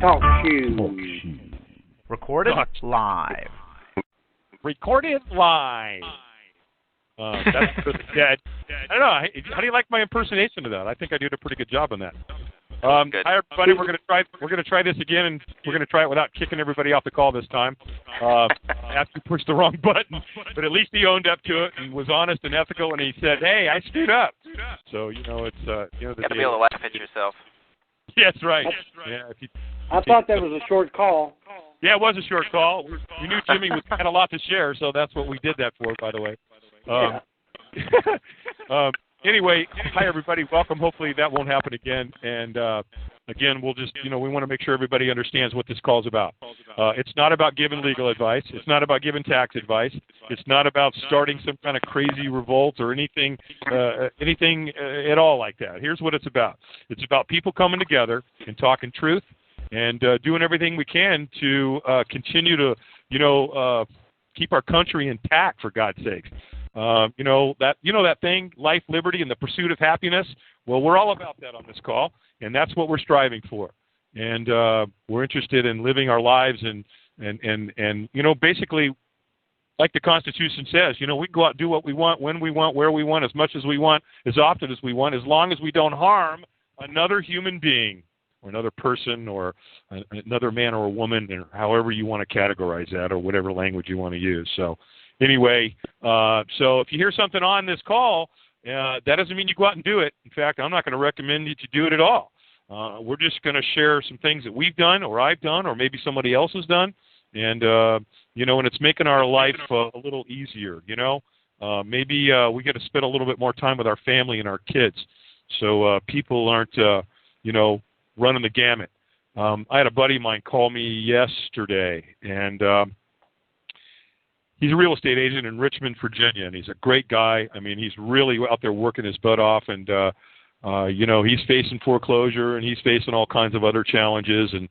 Talk shoes. Recorded live. Recorded live. That's dead. I don't know. How do you like my impersonation of that? I think I did a pretty good job on that. Hi everybody. We're gonna try this again, and we're gonna try it without kicking everybody off the call this time. After he pushed the wrong button, but at least he owned up to it and was honest and ethical, and he said, "Hey, I screwed up." So it's you have to be able to laugh at yourself. Yeah, that's right. Yeah. I thought that was a short call. Yeah, it was a short call. We knew Jimmy had a lot to share, so that's what we did that for, by the way. Anyway, hi everybody. Welcome. Hopefully that won't happen again. And again, we'll just, we want to make sure everybody understands what this call is about. It's not about giving legal advice. It's not about giving tax advice. It's not about starting some kind of crazy revolt or anything at all like that. Here's what it's about. It's about people coming together and talking truth and doing everything we can to continue to, keep our country intact, for God's sakes. That thing, life, liberty, and the pursuit of happiness. Well, we're all about that on this call, and that's what we're striving for. And we're interested in living our lives and basically, like the Constitution says, we can go out and do what we want, when we want, where we want, as much as we want, as often as we want, as long as we don't harm another human being or another person or another man or a woman, or however you want to categorize that, or whatever language you want to use. So anyway, so if you hear something on this call, that doesn't mean you go out and do it. In fact, I'm not going to recommend you to do it at all. We're just going to share some things that we've done or I've done or maybe somebody else has done. And, and it's making our life a little easier, Maybe we get to spend a little bit more time with our family and our kids so people aren't, running the gamut. I had a buddy of mine call me yesterday, and he's a real estate agent in Richmond, Virginia, and he's a great guy. I mean, he's really out there working his butt off, and, he's facing foreclosure, and he's facing all kinds of other challenges, and,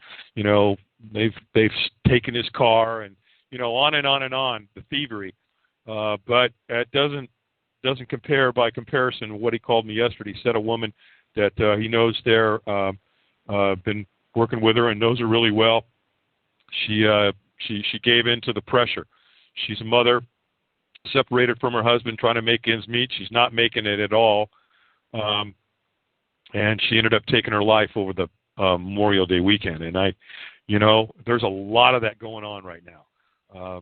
they've taken his car, and, on and on and on, the thievery. But it doesn't compare by comparison what he called me yesterday. He said a woman that he knows there, been working with her and knows her really well. She gave in to the pressure. She's a mother, separated from her husband, trying to make ends meet. She's not making it at all. And she ended up taking her life over the Memorial Day weekend. And there's a lot of that going on right now.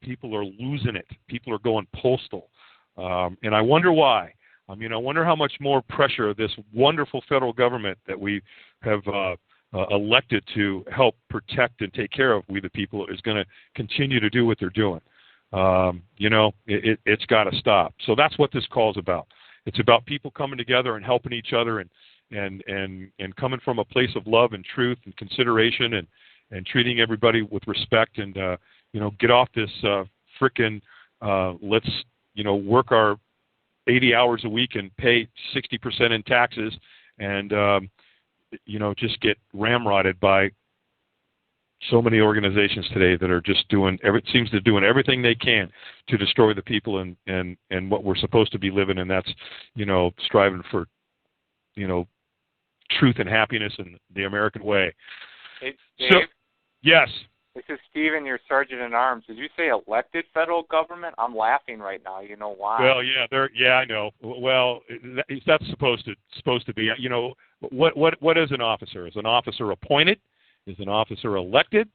People are losing it. People are going postal. And I wonder why. I wonder how much more pressure this wonderful federal government that we have elected to help protect and take care of, we the people, is going to continue to do what they're doing. It's got to stop. So that's what this call is about. It's about people coming together and helping each other and coming from a place of love and truth and consideration and treating everybody with respect and, get off this frickin' let's, work our 80 hours a week and pay 60% in taxes and, just get ramrodded by so many organizations today that are just doing everything they can to destroy the people and what we're supposed to be living, and that's, striving for, truth and happiness in the American way. Hey, Dave, so, yes. This is Steven, your Sergeant in Arms. Did you say elected federal government? I'm laughing right now. You know why? Well, yeah, I know. Well, that's supposed to be. What is an officer? Is an officer appointed? Is an officer elected?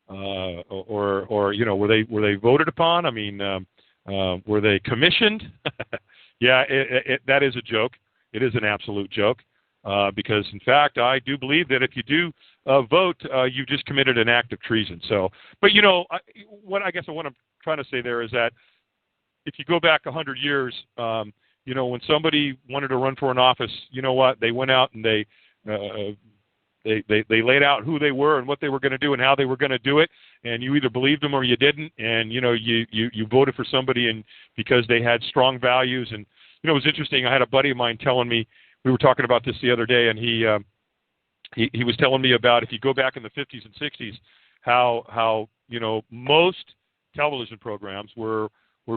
Or were they voted upon? I mean, were they commissioned? Yeah, that is a joke. It is an absolute joke. Because, in fact, I do believe that if you do vote, you've just committed an act of treason. So, but, what I'm trying to say there is that if you go back 100 years, when somebody wanted to run for an office, they went out and they laid out who they were and what they were going to do and how they were going to do it, and you either believed them or you didn't, and, you voted for somebody and because they had strong values. And, it was interesting. I had a buddy of mine telling me, we were talking about this the other day, and he was telling me about, if you go back in the 50s and 60s, how most television programs were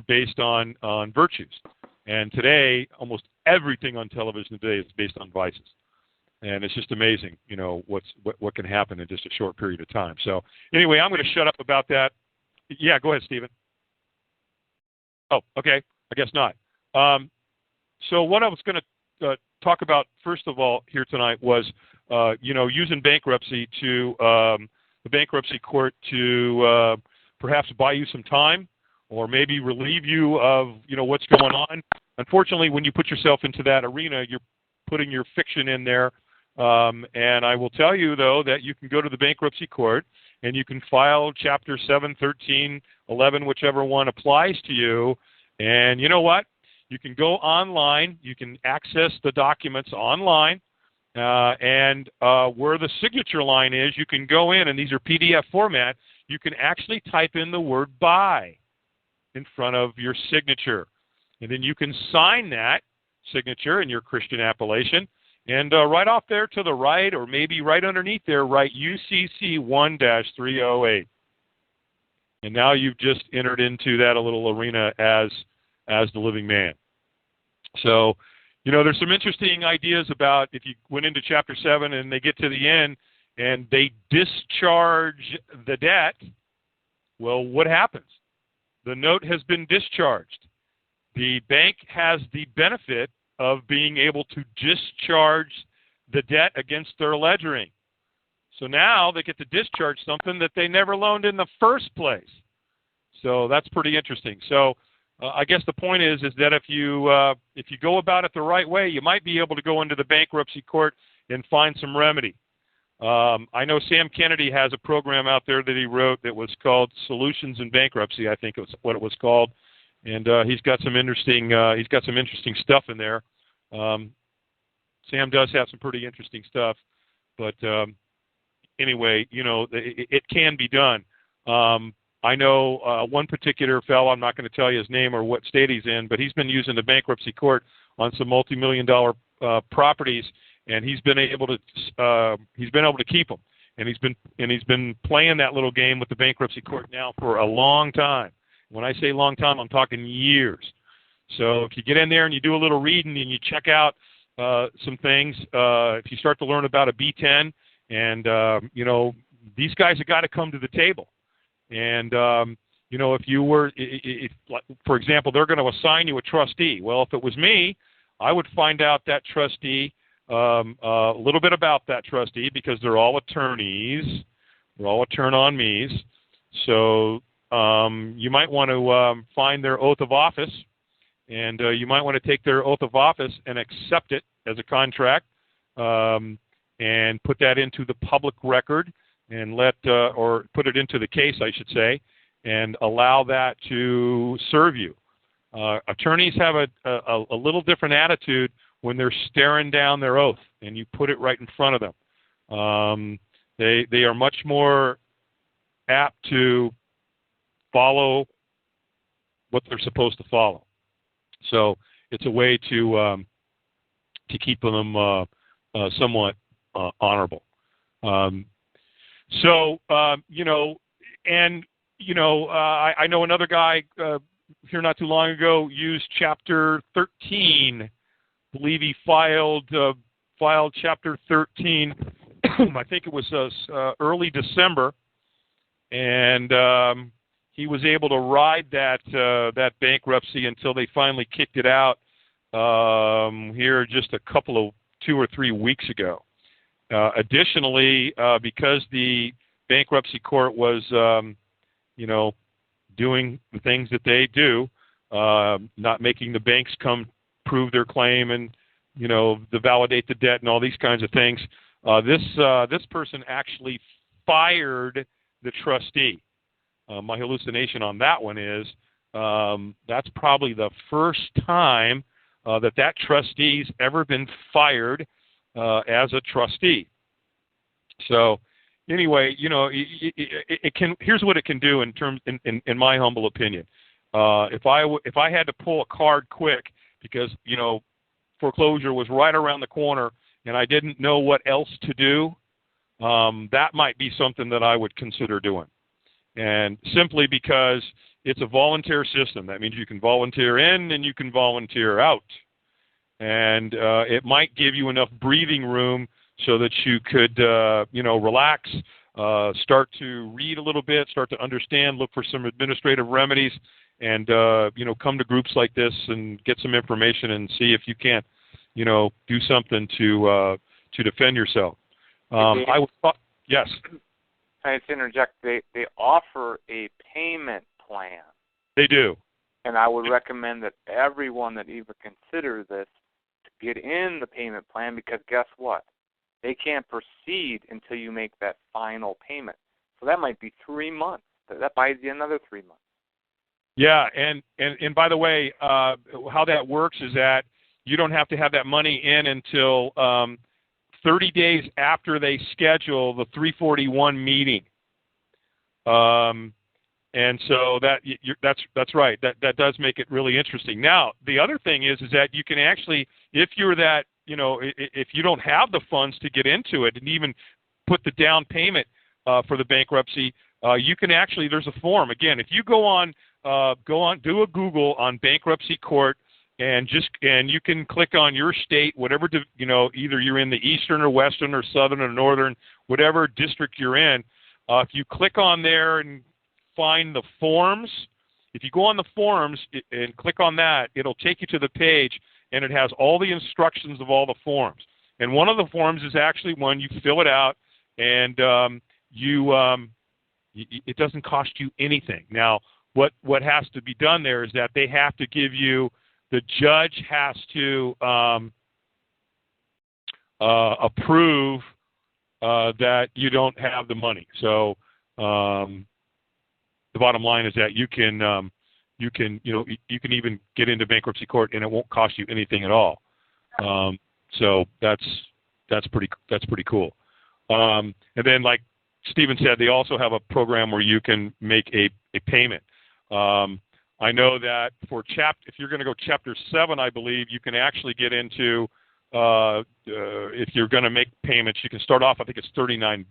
based on virtues, and today almost everything on television today is based on vices. And it's just amazing, what can happen in just a short period of time. So anyway, I'm going to shut up about that. Yeah, go ahead, Stephen. Oh, okay. I guess not. So what I was going to talk about first of all here tonight was, using bankruptcy to the bankruptcy court to perhaps buy you some time, or maybe relieve you of what's going on. Unfortunately, when you put yourself into that arena, you're putting your fiction in there. And I will tell you, though, that you can go to the bankruptcy court and you can file Chapter 7, 13, 11, whichever one applies to you. And you know what? You can go online. You can access the documents online. And where the signature line is, you can go in, and these are PDF format. You can actually type in the word buy in front of your signature. And then you can sign that signature in your Christian appellation. And right off there to the right, or maybe right underneath there, write UCC 1-308. And now you've just entered into that little arena as the living man. So, there's some interesting ideas about if you went into Chapter 7 and they get to the end and they discharge the debt, well, what happens? The note has been discharged. The bank has the benefit of being able to discharge the debt against their ledgering. So now they get to discharge something that they never loaned in the first place. So that's pretty interesting. So I guess the point is that if you go about it the right way, you might be able to go into the bankruptcy court and find some remedy. I know Sam Kennedy has a program out there that he wrote that was called Solutions in Bankruptcy. I think it was what it was called. And he's got some interesting stuff in there. Sam does have some pretty interesting stuff, but anyway, it can be done. I know one particular fellow. I'm not going to tell you his name or what state he's in, but he's been using the bankruptcy court on some multi-million-dollar properties, and he's been able to keep them. And he's been playing that little game with the bankruptcy court now for a long time. When I say long time, I'm talking years. So if you get in there and you do a little reading and you check out some things, if you start to learn about a B10, and, these guys have got to come to the table. And, if you were, for example, they're going to assign you a trustee. Well, if it was me, I would find out that trustee, a little bit about that trustee, because they're all attorneys. They're all attorn-on-me's. So you might want to find their oath of office, and you might want to take their oath of office and accept it as a contract, and put that into the public record, and or put it into the case, I should say, and allow that to serve you. Attorneys have a little different attitude when they're staring down their oath, and you put it right in front of them. They are much more apt to follow what they're supposed to follow. So it's a way to keep them somewhat honorable. I know another guy here not too long ago used Chapter 13. I believe he filed Chapter 13. I think it was early December, and he was able to ride that bankruptcy until they finally kicked it out here just a couple of 2 or 3 weeks ago. Additionally, because the bankruptcy court was, doing the things that they do, not making the banks come prove their claim and, to validate the debt and all these kinds of things, this person actually fired the trustee. My hallucination on that one is that's probably the first time that trustee's ever been fired as a trustee. So anyway, it can. Here's what it can do in my humble opinion. If I had to pull a card quick because foreclosure was right around the corner and I didn't know what else to do, that might be something that I would consider doing. And simply because it's a volunteer system. That means you can volunteer in and you can volunteer out. And it might give you enough breathing room so that you could, relax, start to read a little bit, start to understand, look for some administrative remedies, and, come to groups like this and get some information and see if you can't, do something to defend yourself. Yes. Can I just interject? They offer a payment plan. They do. And I would recommend that everyone that even considers this to get in the payment plan, because guess what? They can't proceed until you make that final payment. So that might be 3 months. That buys you another 3 months. Yeah, and by the way, how that works is that you don't have to have that money in until 30 days after they schedule the 341 meeting. And so that's right. That does make it really interesting. Now, the other thing is that you can actually, if you're that, if you don't have the funds to get into it and even put the down payment for the bankruptcy, you can actually, there's a form. Again, if you do a Google on bankruptcy court, and you can click on your state, whatever, either you're in the eastern or western or southern or northern, whatever district you're in. If you click on there and find the forms, if you go on the forms and click on that, it'll take you to the page, and it has all the instructions of all the forms. And one of the forms is actually one you fill it out, and it doesn't cost you anything. Now, what has to be done there is that they have to give you. The judge has to approve that you don't have the money. So the bottom line is that you can even get into bankruptcy court and it won't cost you anything at all. So that's pretty cool. And then, like Stephen said, they also have a program where you can make a payment. I know that if you're going to go Chapter 7, I believe, you can actually get into, if you're going to make payments, you can start off, I think it's $39.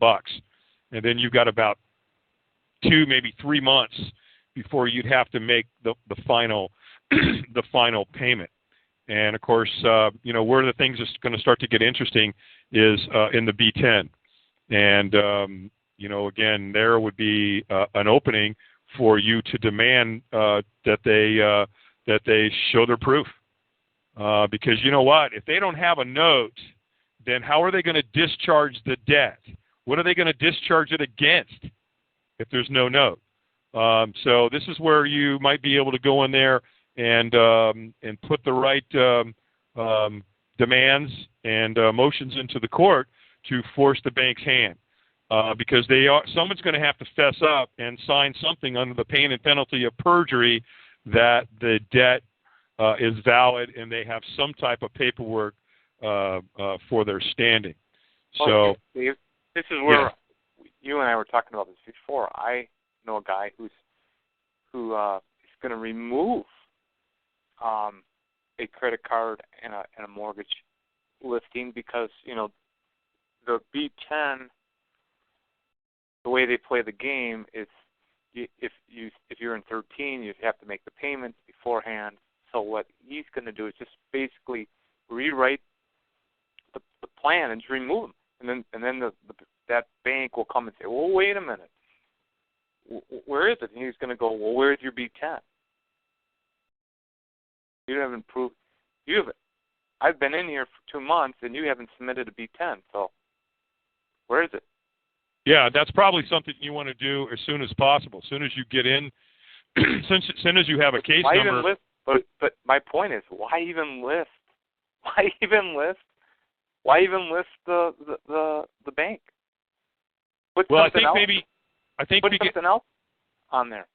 And then you've got about 2, maybe 3 months before you'd have to make the final the final payment. And, of course, where the things are going to start to get interesting is in the B-10. And, again, there would be an opening for you to demand that they show their proof, because you know what? If they don't have a note, then how are they going to discharge the debt? What are they going to discharge it against if there's no note? So this is where you might be able to go in there and put the right demands and motions into the court to force the bank's hand. Because someone's going to have to fess up and sign something under the pain and penalty of perjury that the debt is valid and they have some type of paperwork for their standing. So, Steve, this is where you and I were talking about this before. I know a guy who is going to remove a credit card and a mortgage listing because the B-10. The way they play the game is if you're in 13, you have to make the payments beforehand. So what he's going to do is just basically rewrite the plan and just remove them, and then that bank will come and say, well, wait a minute, where is it? And he's going to go, well, where's your B-10? You haven't proved. I've been in here for 2 months and you haven't submitted a B-10. So where is it? Yeah, that's probably something you want to do as soon as possible. As soon as you get in, as soon as you have a case number. But my point is, why even list? Why even list the bank? Put something else on there.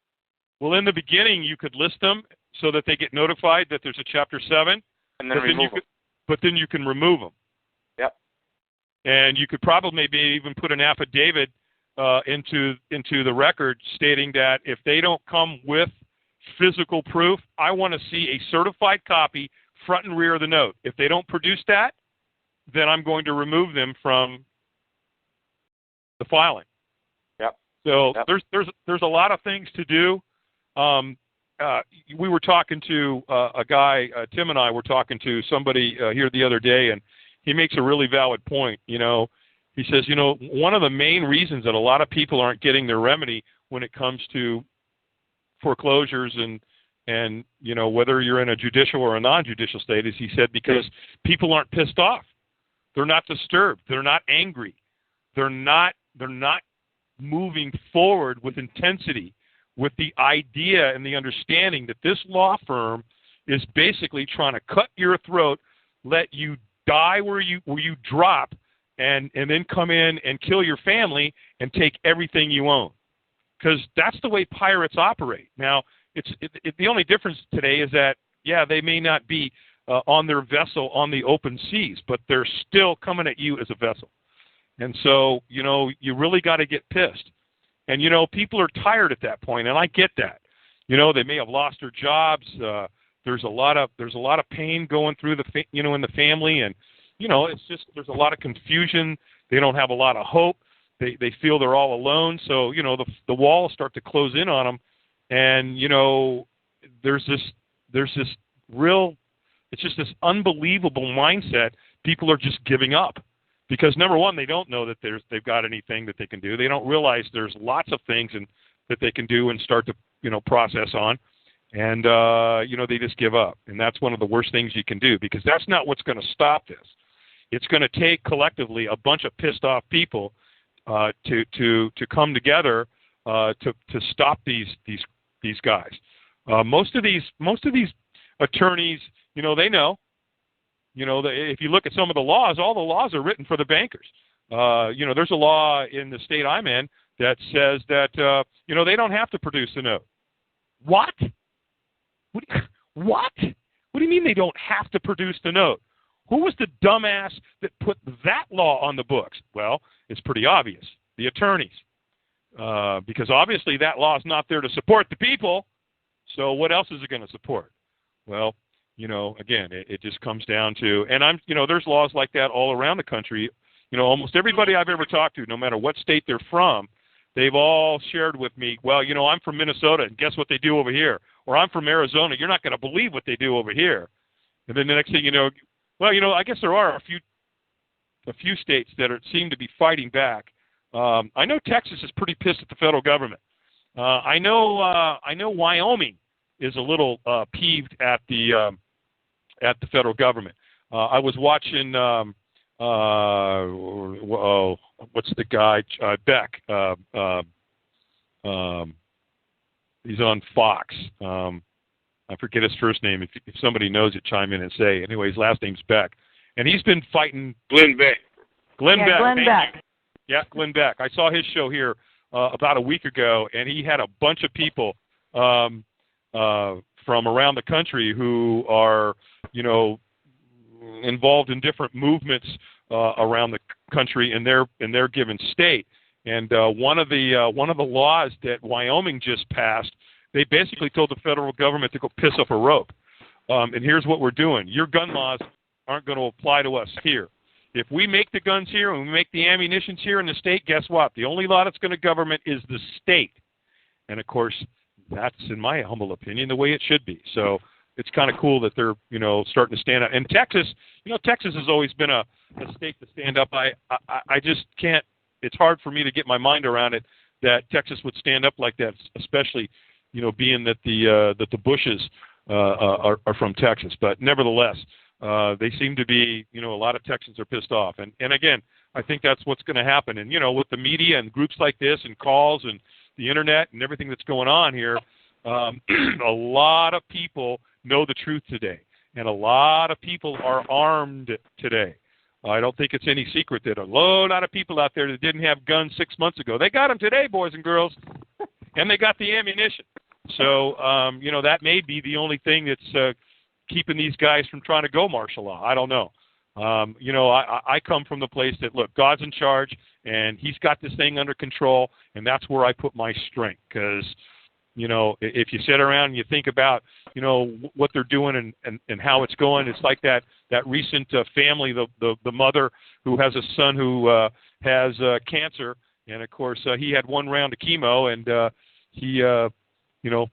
Well, in the beginning, you could list them so that they get notified that there's a Chapter 7, and then remove them. But then you can remove them. Yep. And you could probably maybe even put an affidavit into the record stating that if they don't come with physical proof, I want to see a certified copy, front and rear of the note. If they don't produce that, then I'm going to remove them from the filing. Yep. So there's a lot of things to do. We were talking to a guy, Tim and I were talking to somebody here the other day, and he makes a really valid point. You know, he says, you know, one of the main reasons that a lot of people aren't getting their remedy when it comes to foreclosures and you know, whether you're in a judicial or a non-judicial state, is he said, because people aren't pissed off. They're not disturbed. They're not angry. They're not moving forward with intensity, with the idea and the understanding that this law firm is basically trying to cut your throat, let you die where you drop, and then come in and kill your family and take everything you own. Because that's the way pirates operate. Now, the only difference today is that, yeah, they may not be on their vessel on the open seas, but they're still coming at you as a vessel. And so, you know, you really got to get pissed. And, you know, people are tired at that point, and I get that. You know, they may have lost their jobs. There's a lot of pain going through in the family, and, you know, it's just, there's a lot of confusion. They don't have a lot of hope. They feel they're all alone. So, you know, the walls start to close in on them. And, you know, there's this real, it's just this unbelievable mindset. People are just giving up because, number one, they don't know that they've got anything that they can do. They don't realize there's lots of things that they can do and start to, you know, process on. And, you know, they just give up. And that's one of the worst things you can do, because that's not what's going to stop this. It's going to take collectively a bunch of pissed off people to come together to stop these guys. Most of these attorneys, you know, they know. You know, if you look at some of the laws, all the laws are written for the bankers. You know, there's a law in the state I'm in that says that you know, they don't have to produce a note. What? What? What do you mean they don't have to produce the note? Who was the dumbass that put that law on the books? Well, it's pretty obvious. The attorneys. Because obviously that law is not there to support the people. So what else is it going to support? Well, you know, again, it just comes down to, and you know, there's laws like that all around the country. You know, almost everybody I've ever talked to, no matter what state they're from, they've all shared with me, well, you know, I'm from Minnesota, and guess what they do over here? Or I'm from Arizona, you're not going to believe what they do over here. And then the next thing you know, well, you know, I guess there are a few states that seem to be fighting back. I know Texas is pretty pissed at the federal government. I know Wyoming is a little peeved at the federal government. I was watching what's the guy Beck? He's on Fox. I forget his first name. If somebody knows it, chime in and say. Anyway, his last name's Beck, and he's been fighting Glenn Beck. Glenn Beck. Glenn Beck. Yeah, Glenn Beck. I saw his show here about a week ago, and he had a bunch of people from around the country who are, you know, involved in different movements around the country in their given state. And one of the laws that Wyoming just passed, they basically told the federal government to go piss off a rope. And here's what we're doing: your gun laws aren't going to apply to us here. If we make the guns here and we make the ammunitions here in the state, guess what? The only law that's going to govern is the state. And, of course, that's, in my humble opinion, the way it should be. So it's kind of cool that they're, you know, starting to stand up. And Texas, you know, Texas has always been a state to stand up. I just can't, it's hard for me to get my mind around it that Texas would stand up like that, especially, you know, being that the Bushes are from Texas. But nevertheless, they seem to be, you know, a lot of Texans are pissed off. And again, I think that's what's going to happen. And, you know, with the media and groups like this and calls and the internet and everything that's going on here, a lot of people know the truth today. And a lot of people are armed today. I don't think it's any secret that a lot of people out there that didn't have guns 6 months ago, they got them today, boys and girls, and they got the ammunition. So, you know, that may be the only thing that's keeping these guys from trying to go martial law. I don't know. You know, I come from the place that, look, God's in charge, and he's got this thing under control, and that's where I put my strength. Because, you know, if you sit around and you think about, you know, what they're doing and how it's going, it's like that recent family, the mother who has a son who has cancer, and, of course, he had one round of chemo, and he, you know,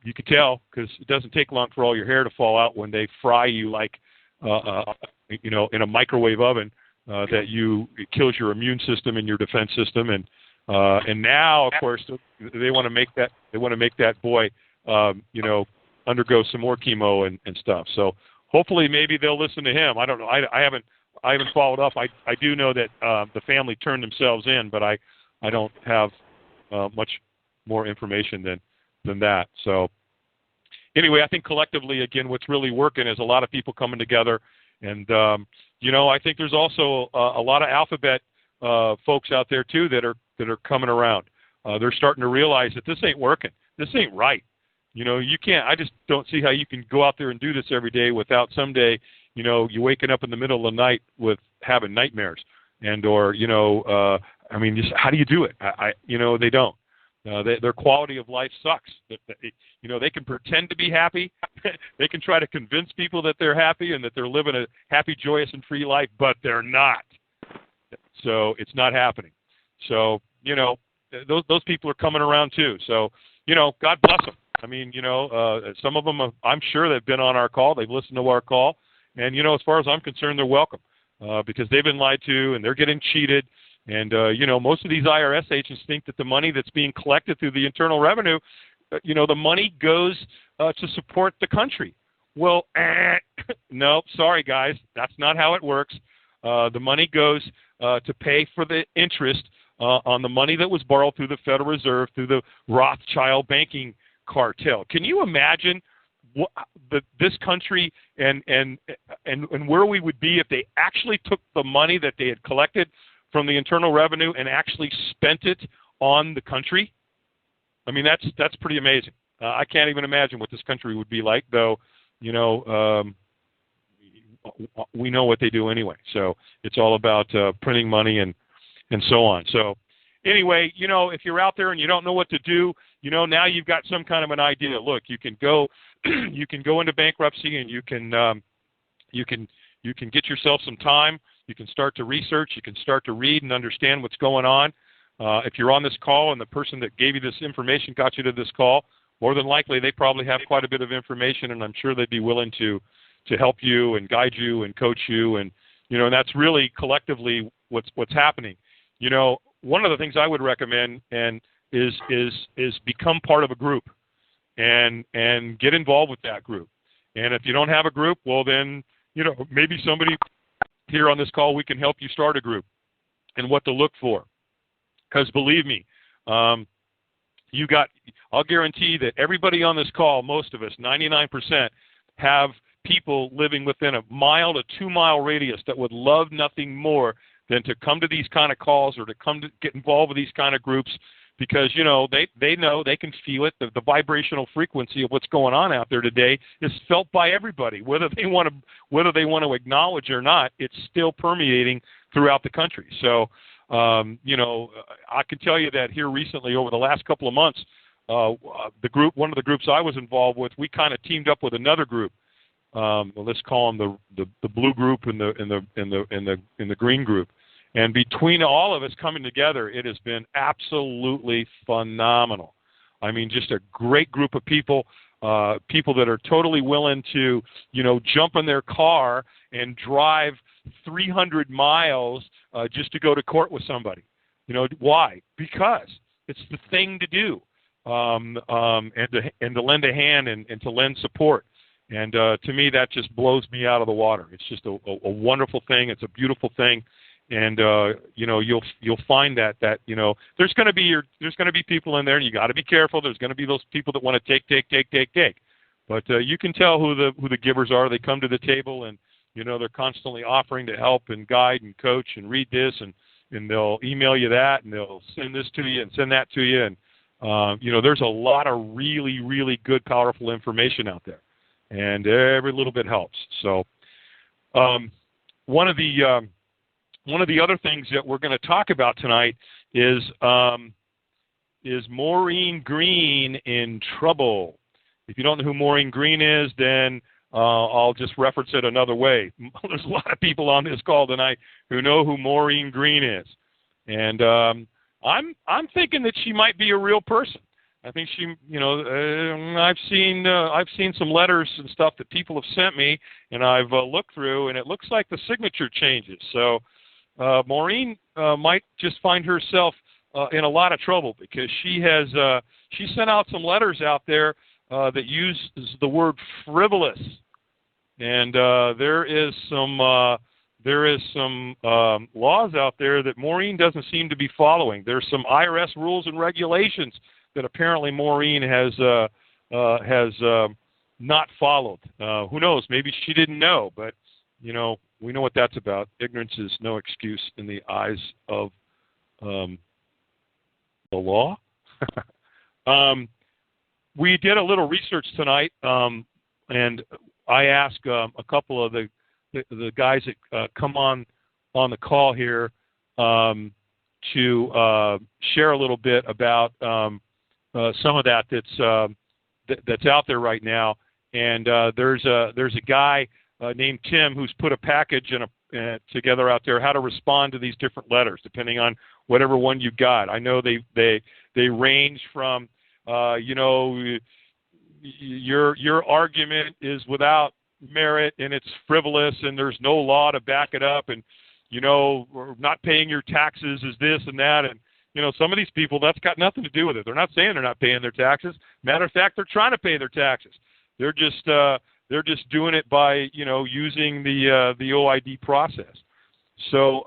you could tell because it doesn't take long for all your hair to fall out when they fry you like in a microwave oven that it kills your immune system and your defense system, and now of course they want to make that boy undergo some more chemo and stuff. So hopefully maybe they'll listen to him. I don't know. I haven't followed up. I do know that the family turned themselves in, but I don't have much more information than that. So anyway, I think collectively, again, what's really working is a lot of people coming together, and I think there's also a lot of Alphabet folks out there too that are coming around. They're starting to realize that this ain't working. This ain't right. You can't. I just don't see how you can go out there and do this every day without someday, you waking up in the middle of the night with having nightmares, or just how do you do it? They don't. Their quality of life sucks. They can pretend to be happy. They can try to convince people that they're happy and that they're living a happy, joyous, and free life, but they're not. So it's not happening. So, those people are coming around too. So, God bless them. I mean, some of them, I'm sure they've been on our call. They've listened to our call. And, as far as I'm concerned, they're welcome because they've been lied to and they're getting cheated. And, most of these IRS agents think that the money that's being collected through the Internal Revenue, the money goes to support the country. Well, no, sorry, guys. That's not how it works. The money goes to pay for the interest on the money that was borrowed through the Federal Reserve, through the Rothschild banking cartel. Can you imagine this country and where we would be if they actually took the money that they had collected from the Internal Revenue and actually spent it on the country? I mean, that's pretty amazing. I can't even imagine what this country would be like, though. We know what they do anyway. So it's all about printing money and so on. So anyway, if you're out there and you don't know what to do, now you've got some kind of an idea. Look, you can go into bankruptcy and you can get yourself some time. You can start to research. You can start to read and understand what's going on. If you're on this call and the person that gave you this information got you to this call, more than likely they probably have quite a bit of information, and I'm sure they'd be willing to help you and guide you and coach you, and and that's really collectively what's happening. One of the things I would recommend is become part of a group and get involved with that group. And if you don't have a group, well then maybe somebody here on this call, we can help you start a group and what to look for. Because believe me, I'll guarantee that everybody on this call, most of us, 99%, have people living within a 1 to 2 mile radius that would love nothing more than to come to these kind of calls or to come to get involved with these kind of groups, because they know they can feel it. The vibrational frequency of what's going on out there today is felt by everybody, whether they want to acknowledge or not. It's still permeating throughout the country. So I can tell you that here recently, over the last couple of months, one of the groups I was involved with, we kind of teamed up with another group. Let's call them the blue group and the green group. And between all of us coming together, it has been absolutely phenomenal. I mean, just a great group of people that are totally willing to, jump in their car and drive 300 miles just to go to court with somebody. Why? Because it's the thing to do, and to lend a hand and to lend support. And to me, that just blows me out of the water. It's just a wonderful thing. It's a beautiful thing. And you'll find that there's going to be people in there, and you got to be careful. There's going to be those people that want to take. But you can tell who the givers are. They come to the table, and they're constantly offering to help and guide and coach and read this, and they'll email you that, and they'll send this to you and send that to you. And there's a lot of really, really good, powerful information out there, and every little bit helps. So one of the other things that we're going to talk about tonight is Maureen Green in trouble. If you don't know who Maureen Green is, then I'll just reference it another way. There's a lot of people on this call tonight who know who Maureen Green is, and I'm thinking that she might be a real person. I think she, I've seen some letters and stuff that people have sent me, and I've looked through, and it looks like the signature changes. So Maureen might just find herself in a lot of trouble because she sent out some letters out there that use the word frivolous, and there is some laws out there that Maureen doesn't seem to be following. There's some IRS rules and regulations that apparently Maureen has not followed. Who knows? Maybe she didn't know, but we know what that's about. Ignorance is no excuse in the eyes of the law. We did a little research tonight, and I asked a couple of the guys that come on the call here to share a little bit about some of that's out there right now. And there's a guy named Tim who's put a package together out there how to respond to these different letters depending on whatever one you got. I know they range from your argument is without merit and it's frivolous and there's no law to back it up, and not paying your taxes is this and that, and some of these people, that's got nothing to do with it. They're not saying they're not paying their taxes. Matter of fact, they're trying to pay their taxes. They're just doing it by using the OID process. So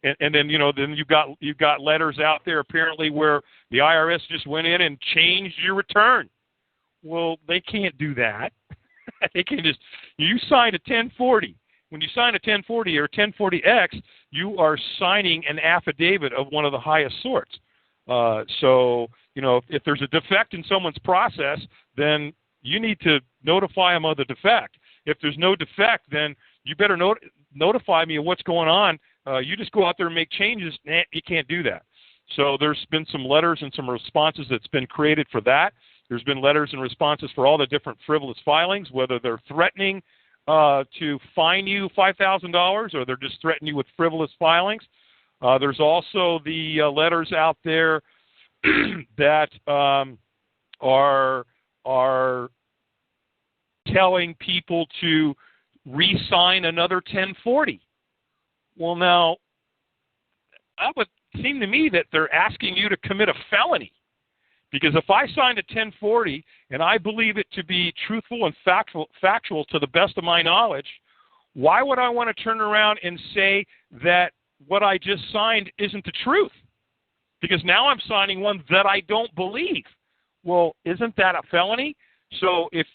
then you've got letters out there apparently where the IRS just went in and changed your return. Well, they can't do that. They can you signed a 1040. When you sign a 1040 or 1040X, you are signing an affidavit of one of the highest sorts. So if there's a defect in someone's process, then you need to notify them of the defect. If there's no defect, then you better notify me of what's going on. You just go out there and make changes. You can't do that. So there's been some letters and some responses that's been created for that. There's been letters and responses for all the different frivolous filings, whether they're threatening to fine you $5,000 or they're just threatening you with frivolous filings. There's also the letters out there that are telling people to re-sign another 1040. Well, now, that would seem to me that they're asking you to commit a felony. Because if I signed a 1040 and I believe it to be truthful and factual to the best of my knowledge, why would I want to turn around and say that what I just signed isn't the truth? Because now I'm signing one that I don't believe. Well, isn't that a felony? So if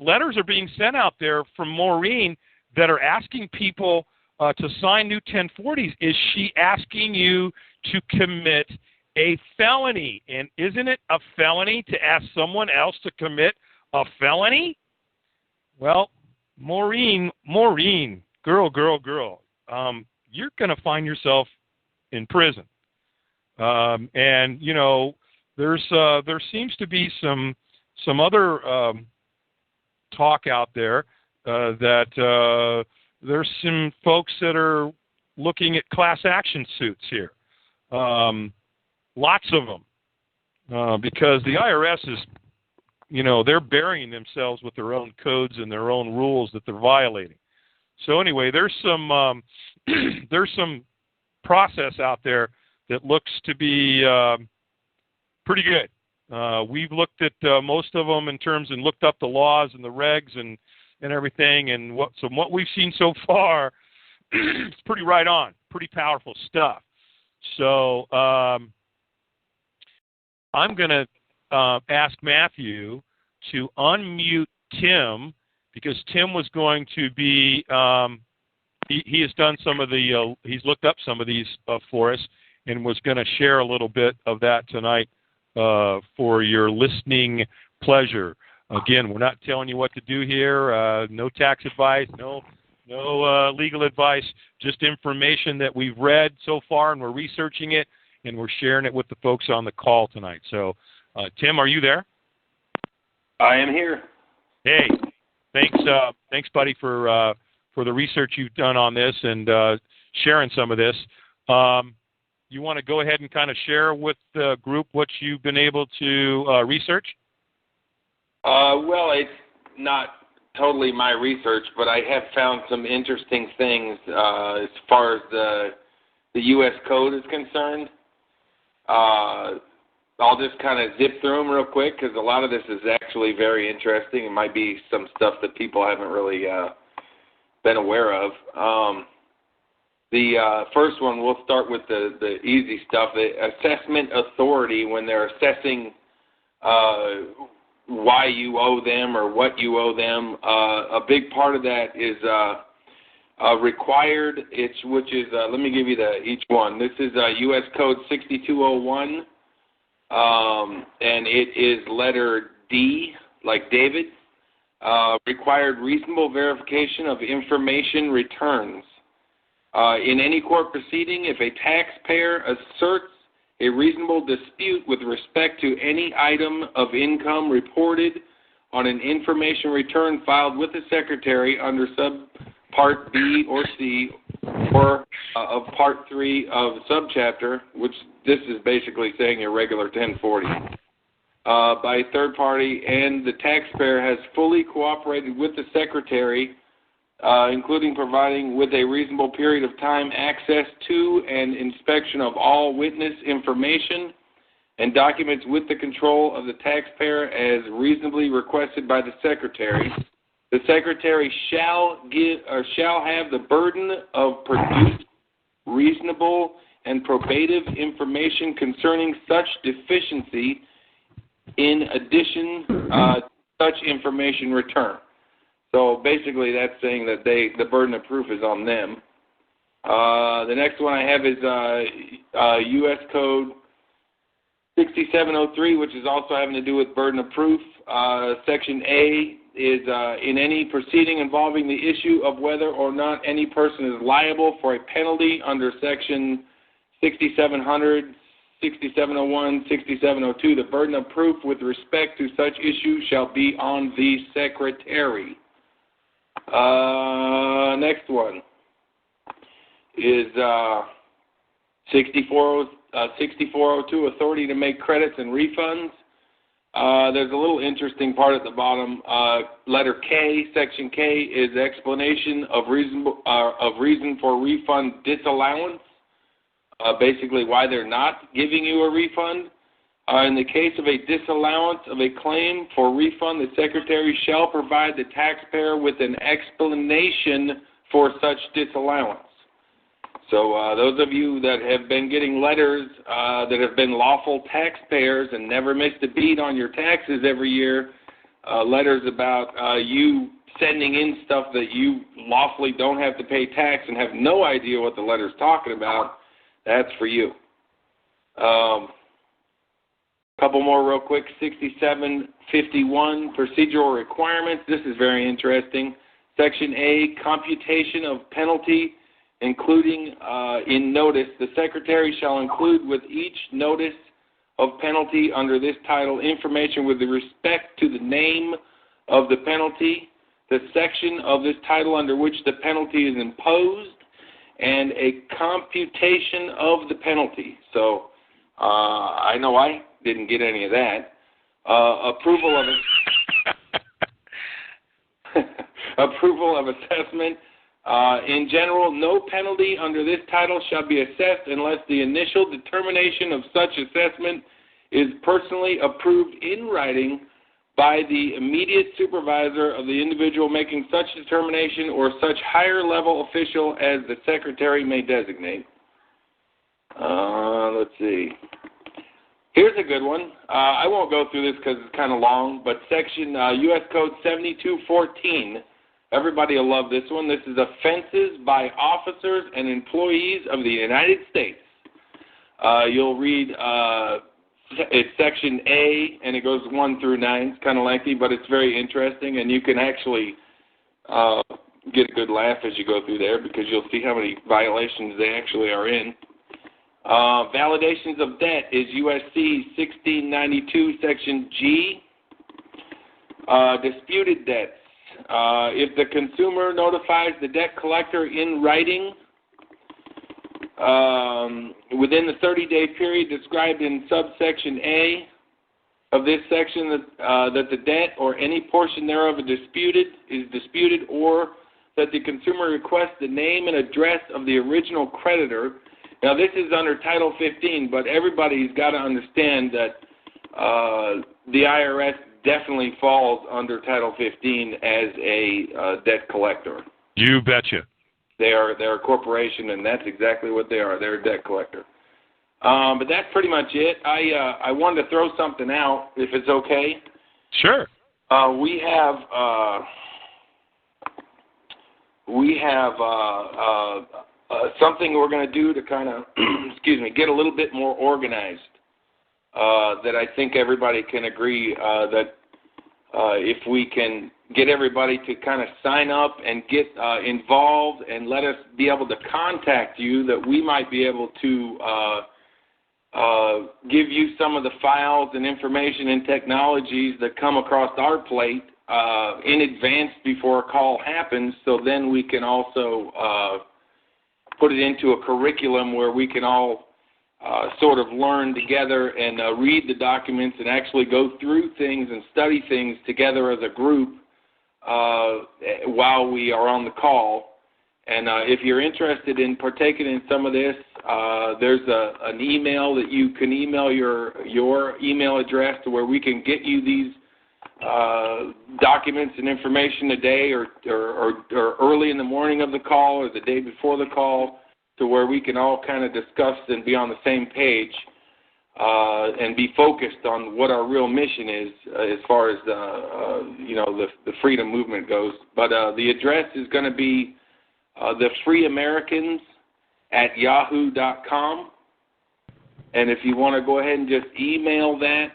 letters are being sent out there from Maureen that are asking people to sign new 1040s, is she asking you to commit a felony? And isn't it a felony to ask someone else to commit a felony? Well, Maureen, girl, you're going to find yourself in prison. And there seems to be some other talk out there that there's some folks that are looking at class action suits here. Lots of them, because the IRS is, they're burying themselves with their own codes and their own rules that they're violating. So anyway, there's some process out there that looks to be pretty good. We've looked at most of them in terms and looked up the laws and the regs and everything, and what we've seen so far, it's pretty right on, pretty powerful stuff. So I'm going to ask Matthew to unmute Tim, because Tim was going to be, he has done some of the, he's looked up some of these for us and was going to share a little bit of that tonight for your listening pleasure. Again, we're not telling you what to do here, no tax advice, no legal advice, just information that we've read so far, and we're researching it, and we're sharing it with the folks on the call tonight. So, Tim, are you there? I am here. Hey, thanks, buddy, for the research you've done on this and sharing some of this. you want to go ahead and kind of share with the group what you've been able to research? Well, it's not totally my research, but I have found some interesting things as far as the U.S. code is concerned. I'll just kind of zip through them real quick because a lot of this is actually very interesting. It might be some stuff that people haven't really been aware of. The first one, we'll start with the easy stuff. The assessment authority, when they're assessing why you owe them or what you owe them, a big part of that is required, which is, let me give you each one. This is U.S. Code 6201, and it is letter D, like David. Required reasonable verification of information returns. In any court proceeding, if a taxpayer asserts a reasonable dispute with respect to any item of income reported on an information return filed with the Secretary under Subpart B or C or of Part 3 of Subchapter, which this is basically saying your regular 1040, by a third party, and the taxpayer has fully cooperated with the Secretary, including providing with a reasonable period of time access to and inspection of all witness information and documents with the control of the taxpayer as reasonably requested by the Secretary. The Secretary shall have the burden of producing reasonable and probative information concerning such deficiency in addition to such information return. So basically that's saying that the burden of proof is on them. The next one I have is U.S. Code 6703, which is also having to do with burden of proof. Section A is in any proceeding involving the issue of whether or not any person is liable for a penalty under Section 6700, 6701, 6702, the burden of proof with respect to such issue shall be on the Secretary. Next one is 6402, authority to make credits and refunds. There's a little interesting part at the bottom. Letter K, Section K, is explanation of reason for refund disallowance. Basically why they're not giving you a refund. In the case of a disallowance of a claim for refund, the Secretary shall provide the taxpayer with an explanation for such disallowance. So those of you that have been getting letters that have been lawful taxpayers and never missed a beat on your taxes every year, letters about you sending in stuff that you lawfully don't have to pay tax and have no idea what the letter's talking about, that's for you. Couple more real quick. 6751, procedural requirements. This is very interesting. Section A, computation of penalty, including in notice. The Secretary shall include with each notice of penalty under this title information with respect to the name of the penalty, the section of this title under which the penalty is imposed, and a computation of the penalty. So I know I didn't get any of that. Approval of assessment. In general, no penalty under this title shall be assessed unless the initial determination of such assessment is personally approved in writing by the immediate supervisor of the individual making such determination or such higher level official as the Secretary may designate. Let's see. Here's a good one. I won't go through this because it's kind of long, but Section U.S. Code 7214. Everybody will love this one. This is offenses by officers and employees of the United States. You'll read it's Section A, and it goes 1 through 9. It's kind of lengthy, but it's very interesting, and you can actually get a good laugh as you go through there because you'll see how many violations they actually are in. Validations of debt is USC 1692, Section G. Disputed debts. If the consumer notifies the debt collector in writing within the 30-day period described in subsection A of this section that the debt or any portion thereof is disputed, or that the consumer requests the name and address of the original creditor. Now, this is under Title 15, but everybody's got to understand that the IRS definitely falls under Title 15 as a debt collector. You betcha. They're a corporation, and that's exactly what they are. They're a debt collector. But that's pretty much it. I wanted to throw something out, if it's okay. Sure. We have something we're going to do to kind of, get a little bit more organized. That I think everybody can agree that if we can get everybody to kind of sign up and get involved and let us be able to contact you, that we might be able to give you some of the files and information and technologies that come across our plate in advance before a call happens, so then we can also put it into a curriculum where we can all sort of learn together and read the documents and actually go through things and study things together as a group while we are on the call. And if you're interested in partaking in some of this, there's an email that you can email your email address to where we can get you these documents and information today or early in the morning of the call or the day before the call, to where we can all kind of discuss and be on the same page and be focused on what our real mission is as far as the freedom movement goes. But the address is going to be thefreeamericans@yahoo.com. And if you want to go ahead and just email that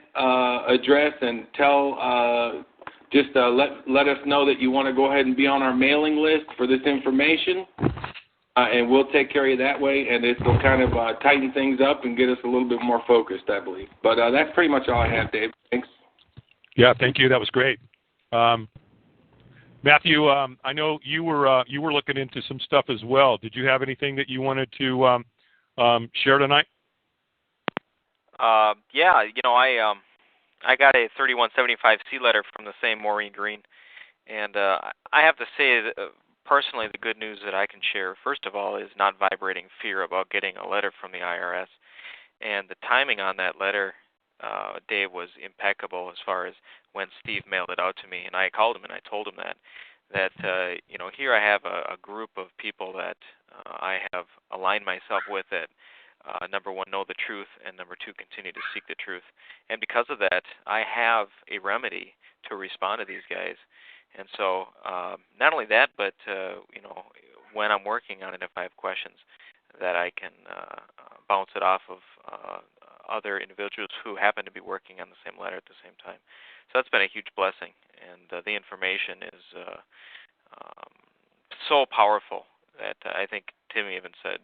address and let us know that you want to go ahead and be on our mailing list for this information. And we'll take care of you that way, and it will kind of tighten things up and get us a little bit more focused, I believe. But that's pretty much all I have, Dave. Thanks. Yeah, thank you. That was great. Matthew, I know you were looking into some stuff as well. Did you have anything that you wanted to share tonight? Yeah, I got a 3175C letter from the same Maureen Green, and I have to say that, personally, the good news that I can share, first of all, is not vibrating fear about getting a letter from the IRS. And the timing on that letter, Dave, was impeccable as far as when Steve mailed it out to me. And I called him and I told him that here I have a group of people that I have aligned myself with that, number one, know the truth, and number two, continue to seek the truth. And because of that, I have a remedy to respond to these guys. And so not only that, but, when I'm working on it, if I have questions, that I can bounce it off of other individuals who happen to be working on the same letter at the same time. So that's been a huge blessing. And the information is so powerful that I think Tim even said,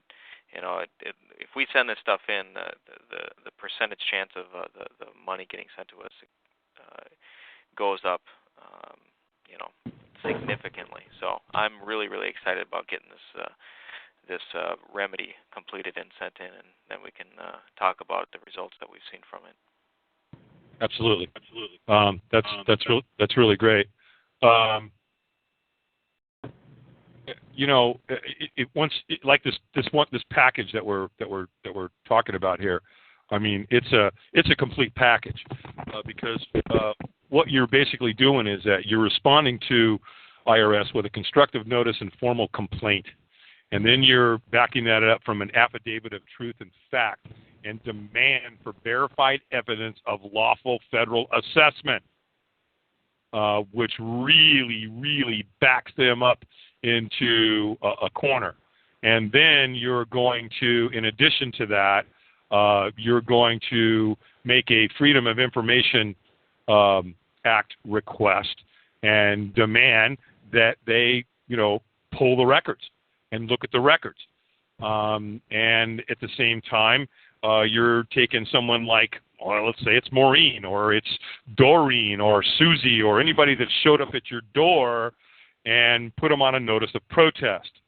if we send this stuff in, the percentage chance of the money getting sent to us goes up significantly. So I'm really, really excited about getting this remedy completed and sent in, and then we can talk about the results that we've seen from it. Absolutely. That's really great. This package that we're talking about here. I mean, it's a complete package because what you're basically doing is that you're responding to IRS with a constructive notice and formal complaint, and then you're backing that up from an affidavit of truth and fact and demand for verified evidence of lawful federal assessment, which really, really backs them up into a corner. And then you're going to, in addition to that, you're going to make a Freedom of Information Act request and demand that they, pull the records and look at the records. And at the same time, you're taking someone like, let's say it's Maureen or it's Doreen or Susie or anybody that showed up at your door and put them on a notice of protest.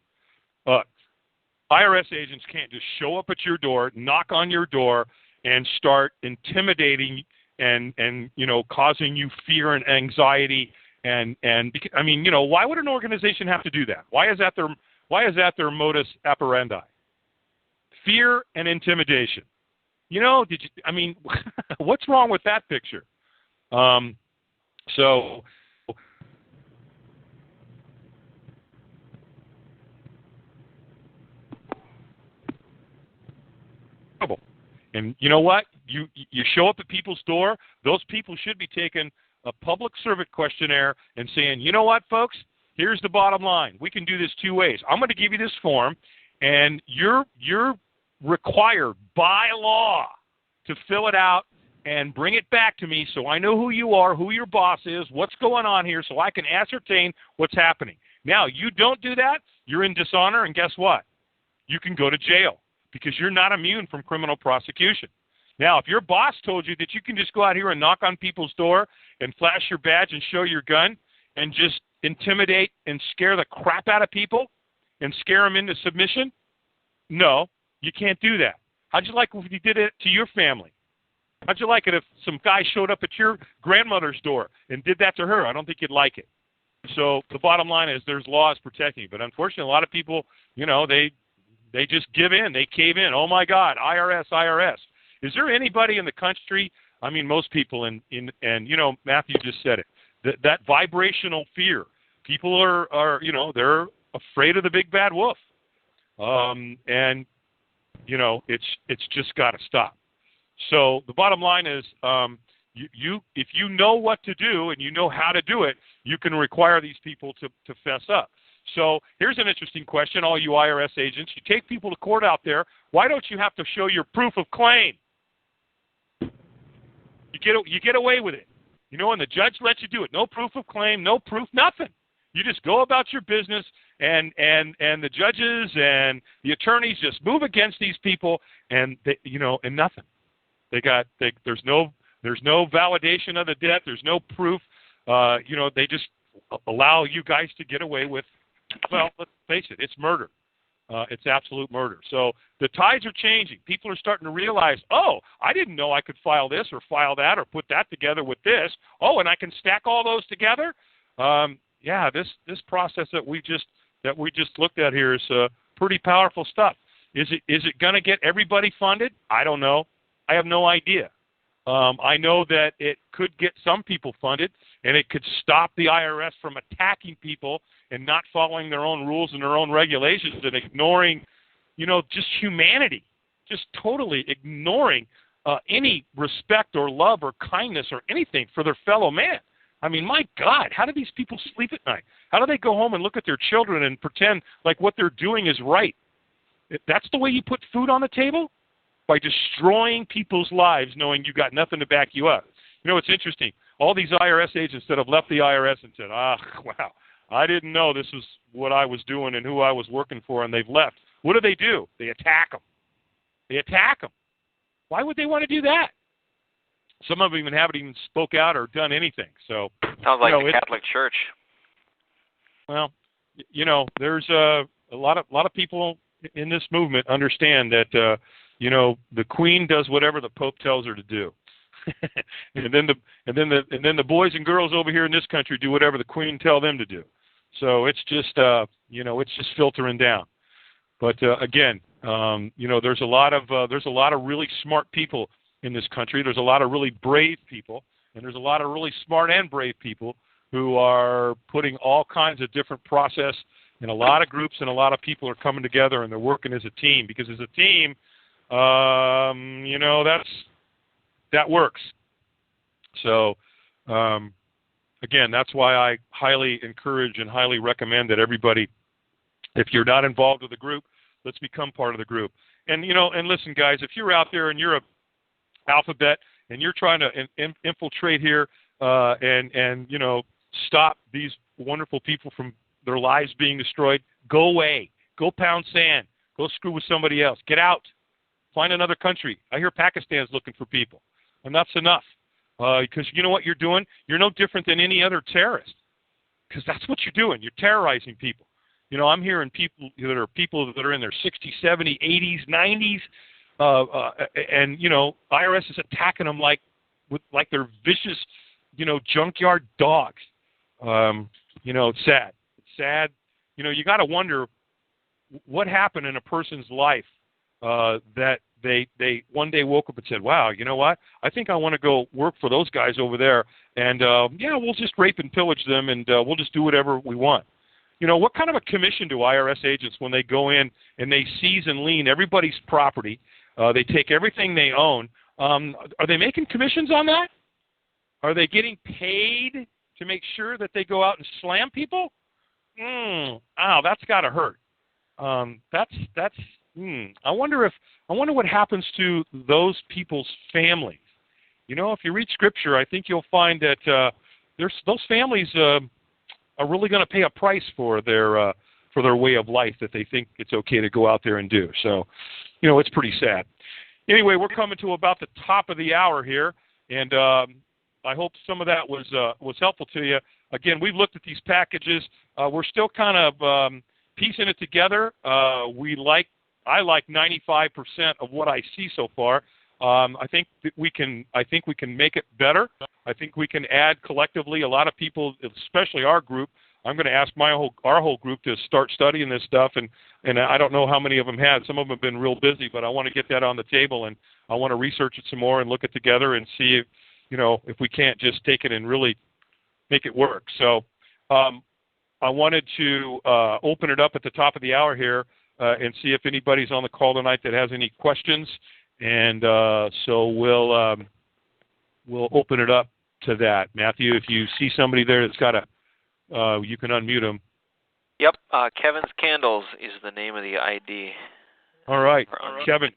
IRS agents can't just show up at your door, knock on your door, and start intimidating and causing you fear and anxiety. And I mean, why would an organization have to do that? Why is that their modus operandi? Fear and intimidation. What's wrong with that picture? So and you know what? You show up at people's door, those people should be taking a public servant questionnaire and saying, you know what, folks, here's the bottom line. We can do this two ways. I'm going to give you this form, and you're required by law to fill it out and bring it back to me so I know who you are, who your boss is, what's going on here, so I can ascertain what's happening. Now, you don't do that, you're in dishonor, and guess what? You can go to jail because you're not immune from criminal prosecution. Now, if your boss told you that you can just go out here and knock on people's door and flash your badge and show your gun and just intimidate and scare the crap out of people and scare them into submission, no, you can't do that. How'd you like if you did it to your family? How'd you like it if some guy showed up at your grandmother's door and did that to her? I don't think you'd like it. So the bottom line is there's laws protecting you. But unfortunately, a lot of people, they just give in. They cave in. Oh, my God, IRS. Is there anybody in the country, I mean, most people, and Matthew just said it, that vibrational fear. People are they're afraid of the big bad wolf. It's just got to stop. So the bottom line is, if you know what to do and you know how to do it, you can require these people to fess up. So here's an interesting question, all you IRS agents. You take people to court out there. Why don't you have to show your proof of claim? You get away with it. And the judge lets you do it. No proof of claim, no proof, nothing. You just go about your business, and the judges and the attorneys just move against these people, and and nothing. There's no validation of the debt. There's no proof. They just allow you guys to get away with. Well, let's face it, it's murder. It's absolute murder. So the tides are changing. People are starting to realize, oh, I didn't know I could file this or file that or put that together with this. Oh, and I can stack all those together. This process that we just looked at here is pretty powerful stuff. Is it going to get everybody funded? I don't know. I have no idea. I know that it could get some people funded, and it could stop the IRS from attacking people and not following their own rules and their own regulations and ignoring, just humanity, just totally ignoring any respect or love or kindness or anything for their fellow man. I mean, my God, how do these people sleep at night? How do they go home and look at their children and pretend like what they're doing is right? That's the way you put food on the table? By destroying people's lives knowing you got nothing to back you up. It's interesting. All these IRS agents that have left the IRS and said, wow, I didn't know this was what I was doing and who I was working for, and they've left. What do? They attack them. Why would they want to do that? Some of them haven't even spoke out or done anything. So sounds like the Catholic Church. Well, there's a lot of people in this movement understand that the Queen does whatever the Pope tells her to do, and then the boys and girls over here in this country do whatever the Queen tell them to do. So it's just filtering down. But again, there's a lot of really smart people in this country. There's a lot of really brave people, and there's a lot of really smart and brave people who are putting all kinds of different process, and a lot of groups and a lot of people are coming together, and they're working as a team, because as a team, that works. So, again, that's why I highly encourage and highly recommend that everybody, if you're not involved with the group, let's become part of the group. And, and listen, guys, if you're out there and you're a Alphabet and you're trying to infiltrate here, and stop these wonderful people from their lives being destroyed, go away. Go pound sand. Go screw with somebody else. Get out. Find another country. I hear Pakistan's looking for people. Enough's enough. Because you know what you're doing? You're no different than any other terrorist. Because that's what you're doing. You're terrorizing people. I'm hearing people that are in their 60s, 70s, 80s, 90s, and IRS is attacking them like they're vicious, junkyard dogs. It's sad. It's sad. You got to wonder what happened in a person's life that they one day woke up and said, wow, you know what? I think I want to go work for those guys over there, and we'll just rape and pillage them, and we'll just do whatever we want. What kind of a commission do IRS agents, when they go in and they seize and lien everybody's property, they take everything they own, are they making commissions on that? Are they getting paid to make sure that they go out and slam people? That's got to hurt. I wonder what happens to those people's families. If you read Scripture, I think you'll find that those families are really going to pay a price for their way of life that they think it's okay to go out there and do. So, it's pretty sad. Anyway, we're coming to about the top of the hour here, and I hope some of that was helpful to you. Again, we've looked at these packages. We're still kind of piecing it together. I like 95% of what I see so far. I think we can make it better. I think we can add collectively a lot of people, especially our group. I'm going to ask our whole group to start studying this stuff, and I don't know how many of them have. Some of them have been real busy, but I want to get that on the table, and I want to research it some more and look it together and see if we can't just take it and really make it work. So I wanted to open it up at the top of the hour here and see if anybody's on the call tonight that has any questions. And so we'll open it up to that. Matthew, if you see somebody there that's got you can unmute them. Yep, Kevin's Candles is the name of the ID. All right, Kevin,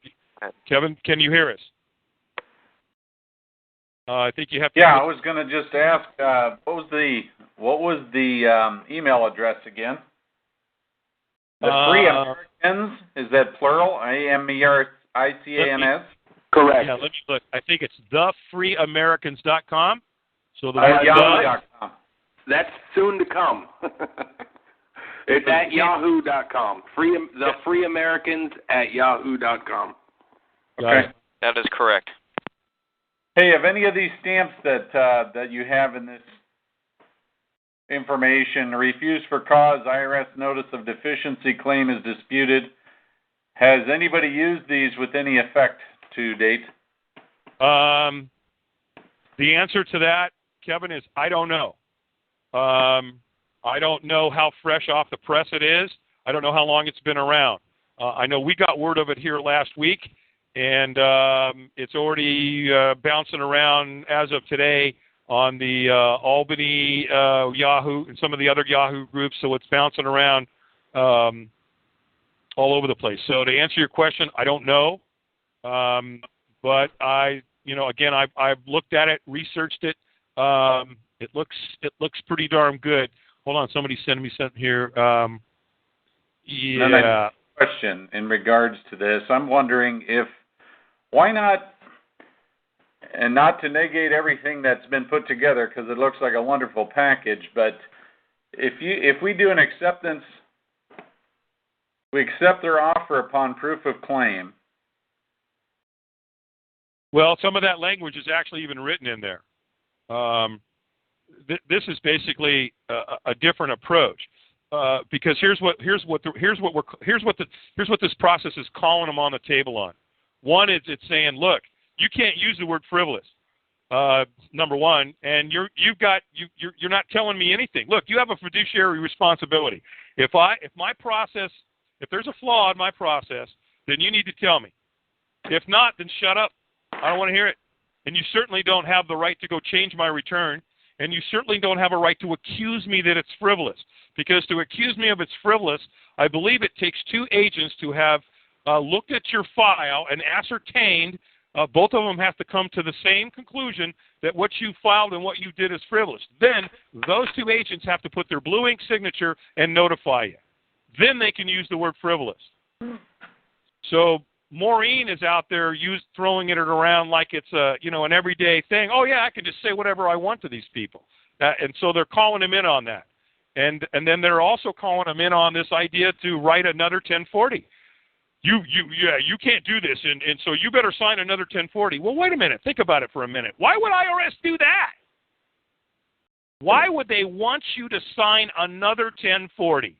can you hear us? I think you have to. Yeah, I was going to just ask, what was the email address again? The Free Americans, is that plural? AMERICANS? Correct. Yeah, let me look. I think it's thefreeamericans.com. So the Yahoo.com. That's soon to come. It's at yahoo.com. The Free Americans at yahoo.com. Okay. That is correct. Hey, have any of these stamps that you have in this information, refused for cause, IRS notice of deficiency claim is disputed, has anybody used these with any effect to date? The answer to that, Kevin, is I don't know. I don't know how fresh off the press it is. I don't know how long it's been around. I know we got word of it here last week, and it's already bouncing around as of today on the Albany Yahoo and some of the other Yahoo groups, so it's bouncing around all over the place. So to answer your question, I don't know, but I've looked at it, researched it. It looks pretty darn good. Hold on, somebody sent me something here. Yeah. Question in regards to this. I'm wondering why not, and not to negate everything that's been put together because it looks like a wonderful package, but if we do an acceptance, we accept their offer upon proof of claim. Well, some of that language is actually even written in there. This is basically a different approach because here's what this process is calling them on the table on. One is it's saying, look, you can't use the word frivolous. Number one, and you're not telling me anything. Look, you have a fiduciary responsibility. If there's a flaw in my process, then you need to tell me. If not, then shut up. I don't want to hear it. And you certainly don't have the right to go change my return. And you certainly don't have a right to accuse me that it's frivolous. Because to accuse me of it's frivolous, I believe it takes two agents to have looked at your file and ascertained, both of them have to come to the same conclusion that what you filed and what you did is frivolous. Then those two agents have to put their blue ink signature and notify you. Then they can use the word frivolous. So Maureen is out there throwing it around like it's an everyday thing. Oh, yeah, I can just say whatever I want to these people. And so they're calling him in on that. And then they're also calling them in on this idea to write another 1040. You can't do this, and so you better sign another 1040. Well, wait a minute. Think about it for a minute. Why would IRS do that? Why would they want you to sign another 1040?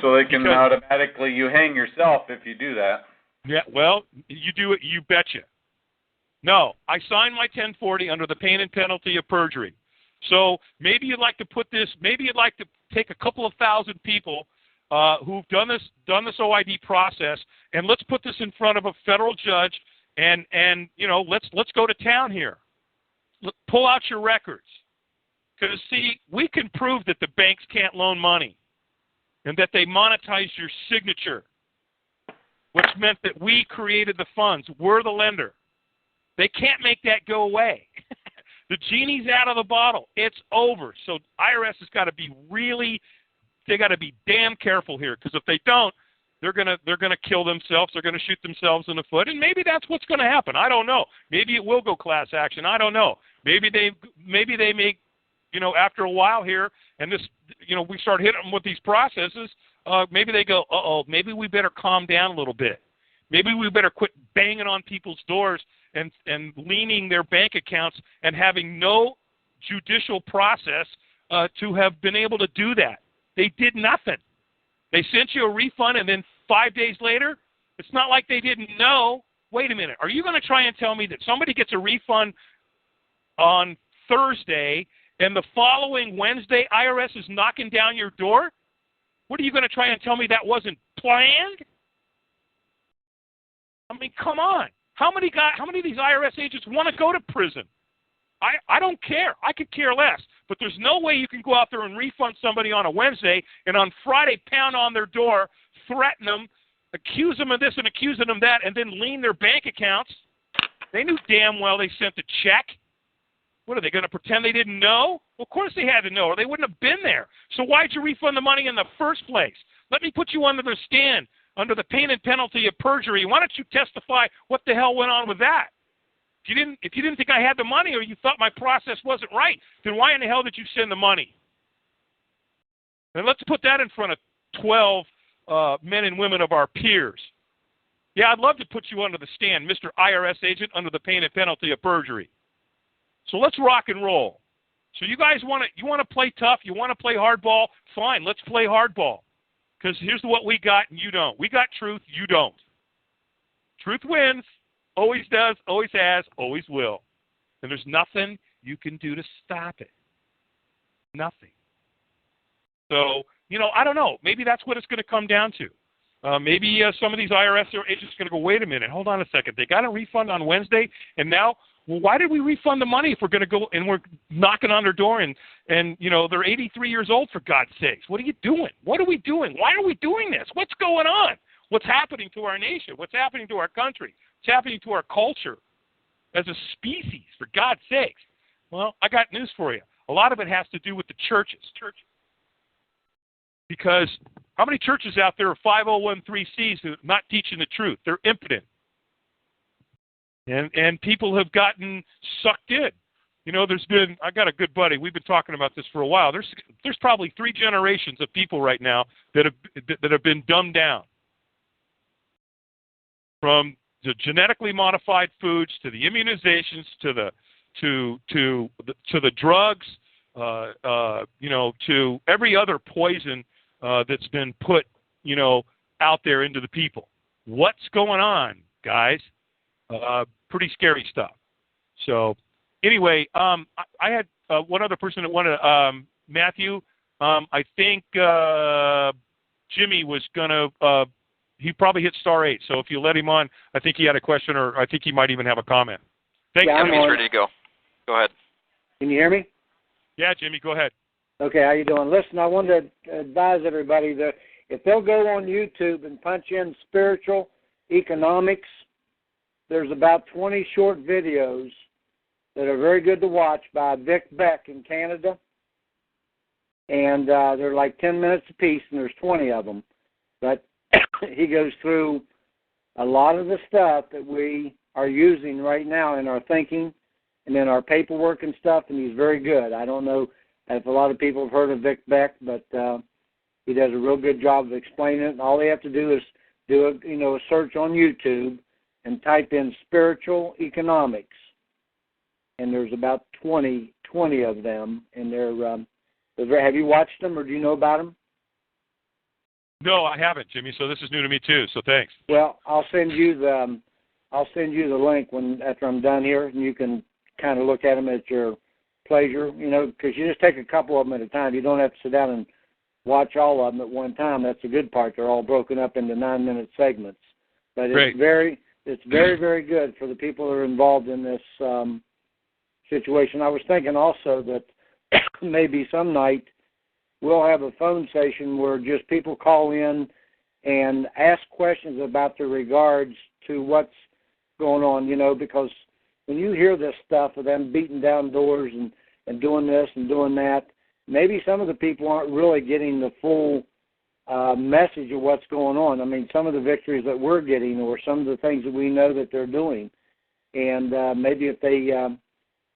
So they can automatically, you hang yourself if you do that. Yeah, well, you do it, you betcha. No, I signed my 1040 under the pain and penalty of perjury. So maybe you'd like to take a couple of thousand people who've done this OID process, and let's put this in front of a federal judge, and let's go to town here. Pull out your records, because see, we can prove that the banks can't loan money, and that they monetize your signature, which meant that we created the funds. We're the lender. They can't make that go away. The genie's out of the bottle. It's over. So IRS has got to be they got to be damn careful here, because if they don't, they're gonna kill themselves. They're gonna shoot themselves in the foot, and maybe that's what's going to happen. I don't know. Maybe it will go class action. I don't know. Maybe they make, after a while here, and this, we start hitting them with these processes. Maybe they go, maybe we better calm down a little bit. Maybe we better quit banging on people's doors and leaning their bank accounts and having no judicial process to have been able to do that. They did nothing. They sent you a refund, and then 5 days later, it's not like they didn't know. Wait a minute. Are you going to try and tell me that somebody gets a refund on Thursday and the following Wednesday IRS is knocking down your door? What are you going to try and tell me that wasn't planned? I mean, come on. How many of these IRS agents want to go to prison? I don't care. I could care less. But there's no way you can go out there and refund somebody on a Wednesday and on Friday pound on their door, threaten them, accuse them of this and accuse them of that, and then lean their bank accounts. They knew damn well they sent the check. What, are they going to pretend they didn't know? Well, of course they had to know, or they wouldn't have been there. So why'd you refund the money in the first place? Let me put you under the stand, under the pain and penalty of perjury. Why don't you testify what the hell went on with that? If you didn't think I had the money, or you thought my process wasn't right, then why in the hell did you send the money? And let's put that in front of 12 men and women of our peers. Yeah, I'd love to put you under the stand, Mr. IRS agent, under the pain and penalty of perjury. So let's rock and roll. So you guys want to play tough? You want to play hardball? Fine, let's play hardball. Because here's what we got and you don't. We got truth, you don't. Truth wins. Always does, always has, always will. And there's nothing you can do to stop it. Nothing. So, I don't know. Maybe that's what it's going to come down to. Maybe some of these IRS agents are going to go, wait a minute, hold on a second. They got a refund on Wednesday, and now, well, why did we refund the money if we're going to go and we're knocking on their door and they're 83 years old, for God's sakes? What are you doing? What are we doing? Why are we doing this? What's going on? What's happening to our nation? What's happening to our country? What's happening to our culture as a species, for God's sakes? Well, I got news for you. A lot of it has to do with the churches. Because how many churches out there are 501(c)(3)s who are not teaching the truth? They're impotent. And people have gotten sucked in. I got a good buddy. We've been talking about this for a while. There's probably 3 generations of people right now that have been dumbed down. From the genetically modified foods to the immunizations to the drugs, to every other poison that's been put, out there into the people. What's going on, guys? Pretty scary stuff. So, anyway, I had one other person that wanted, Matthew. I think Jimmy was going to. He probably hit *8, so if you let him on, I think he had a question, or I think he might even have a comment. Thank you. Jimmy's ready to go. Go ahead. Can you hear me? Yeah, Jimmy, go ahead. Okay, how you doing? Listen, I wanted to advise everybody that if they'll go on YouTube and punch in spiritual economics, there's about 20 short videos that are very good to watch by Vic Beck in Canada, and they're like 10 minutes apiece, and there's 20 of them. But he goes through a lot of the stuff that we are using right now in our thinking and in our paperwork and stuff, and he's very good. I don't know If a lot of people have heard of Vic Beck, but he does a real good job of explaining it. And all they have to do is do a search on YouTube and type in spiritual economics, and there's about 20 of them, and they're have you watched them, or do you know about them? No, I haven't, Jimmy. So this is new to me too. So thanks. Well, I'll send you the link after I'm done here, and you can kind of look at them at your pleasure. Because you just take a couple of them at a time. You don't have to sit down and watch all of them at one time. That's the good part. They're all broken up into 9-minute segments. But it's very, very good for the people that are involved in this situation. I was thinking also that maybe some night we'll have a phone session where just people call in and ask questions about the regards to what's going on, because when you hear this stuff of them beating down doors and doing this and doing that, maybe some of the people aren't really getting the full message of what's going on. I mean, some of the victories that we're getting or some of the things that we know that they're doing. And maybe if they,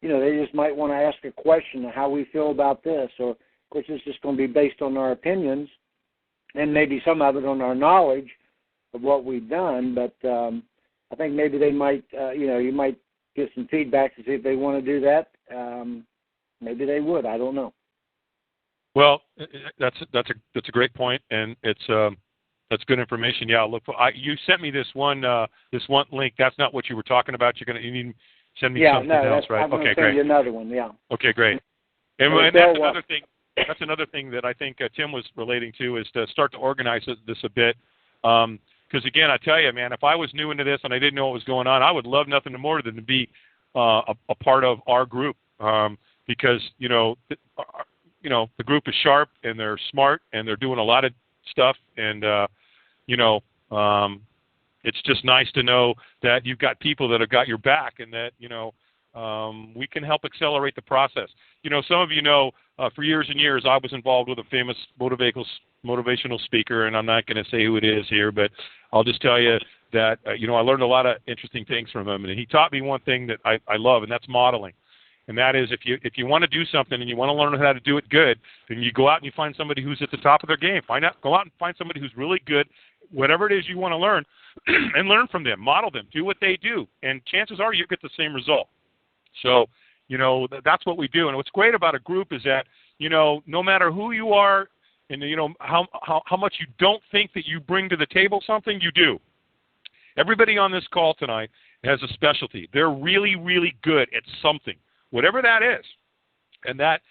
they just might want to ask a question of how we feel about this, or, of course, it's just going to be based on our opinions and maybe some of it on our knowledge of what we've done. But I think maybe they might, you might get some feedback to see if they want to do that. Maybe they would. I don't know. Well, that's a great point, and that's good information. Yeah, I'll look for. You sent me this one link. That's not what you were talking about. You need to send me something else, right? I'm going to send you another one. Yeah. Okay, great. And that's another thing. That's another thing that I think Tim was relating to, is to start to organize this a bit. Because again, I tell you, man, if I was new into this and I didn't know what was going on, I would love nothing more than to be a part of our group. Because the group is sharp and they're smart and they're doing a lot of stuff, and it's just nice to know that you've got people that have got your back, and that we can help accelerate the process. Some of you know, for years and years, I was involved with a famous motivational speaker, and I'm not going to say who it is here, but I'll just tell you that I learned a lot of interesting things from him, and he taught me one thing that I love, and that's modeling. And that is, if you want to do something and you want to learn how to do it good, then you go out and you find somebody who's at the top of their game. Go out and find somebody who's really good, whatever it is you want to learn, and learn from them. Model them. Do what they do, and chances are you get the same result. So, that's what we do. And what's great about a group is that, no matter who you are, and how much you don't think that you bring to the table something, you do. Everybody on this call tonight has a specialty. They're really, really good at something, whatever that is, and that